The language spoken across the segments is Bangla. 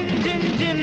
ঝিন ঝিন ঝিন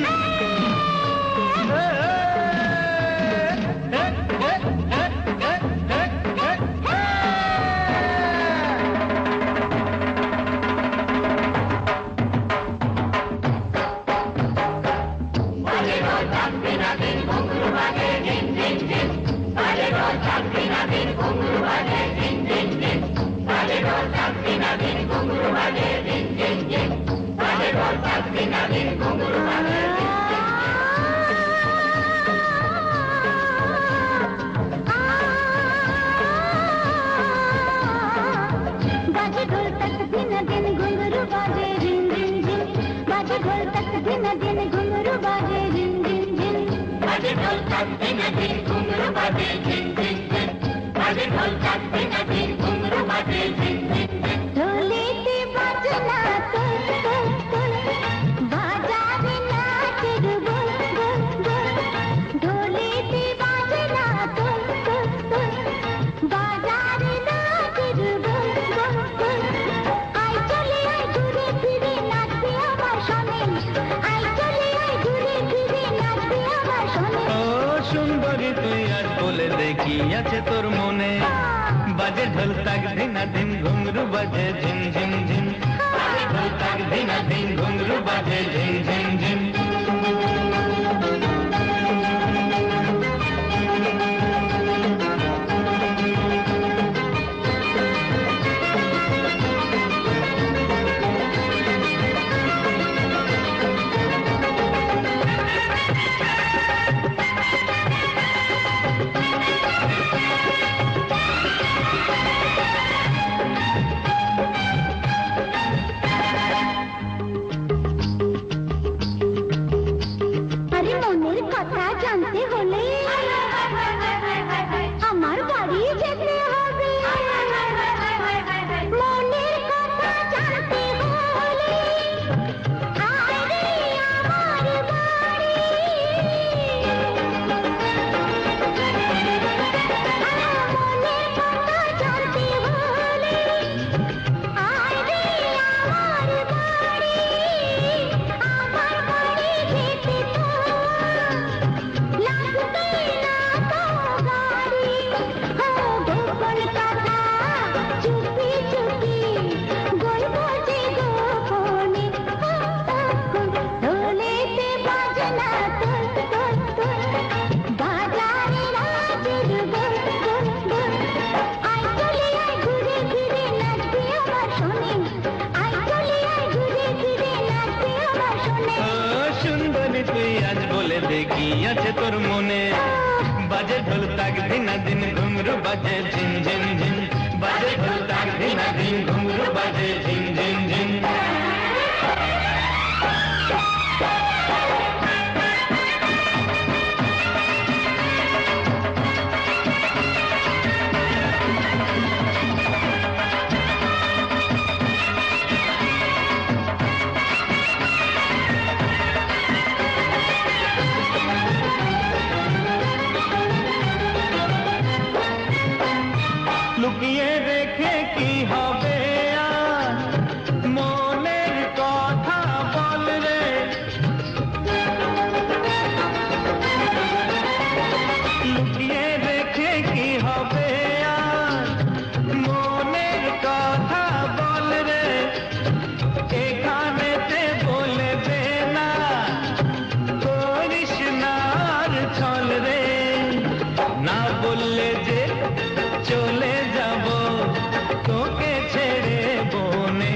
তোর মনে বাজে ঢোল তাক ধিনা ধিন ঘুঙরু বাজে ঝিন ঝিন ঝিন বাজে ঢোল তাক ধিনা ধিন ঘুঙরু বাজে ঝিন ঝিন ঝিন তোর মনে বাজে ঢোল তাক ধিনা দিন ঘুঙরু বাজে ঝিন ঝিন ঝিন বাজে ঢোল তাক ধিনা দিন ঘুঙরু বাজে ঝিন ঝিন ঝিন লুকিয়ে রেখে কি হবে আর মনের কথা বল রে লুকিয়ে রেখে কি হবে আর মনের কথা বল রে এখানেতে বলবে না করিস না আর ছল রে না বললে যে চলে যাব তোকে ছেড়ে বনে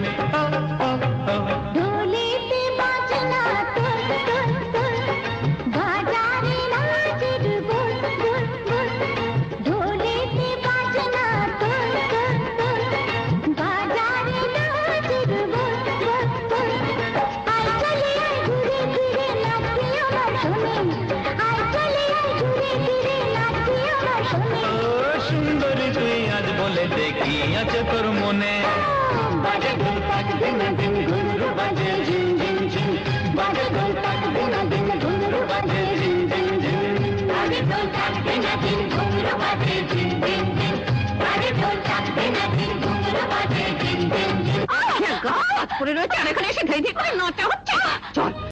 ঢোলেতে বাজনা তোর তোর তোর বাজারে নাচের গোল গোল গোল ঢোলেতে বাজনা তোর তোর তোর বাজারে নাচের গোল গোল গোল আয় চলে আয় ঘুরে ঘুরে নাচি আমার শোনে আয় চলে আয় ঘুরে ঘুরে নাচি আমার শোনে সুন্দরী তুই আজ বলে দেখি আছে তোর মনে বাজে ঢোল তাক ধিনা দিন ঘুঙরু বাজে ঝিন ঝিন ঝিন বাজে ঢোল তাক ধিনা দিন ঘুঙরু বাজে ঝিন ঝিন ঝিন বাজে ঢোল তাক ধিনা দিন ঘুঙরু বাজে ঝিন ঝিন ঝিন বাজে ঢোল তাক ধিনা দিন ঘুঙরু বাজে ঝিন ঝিন ঝিন পড়ে রয়েছে আর এখানে এসে ধেই ধেই করে নাচা হচ্ছে। চল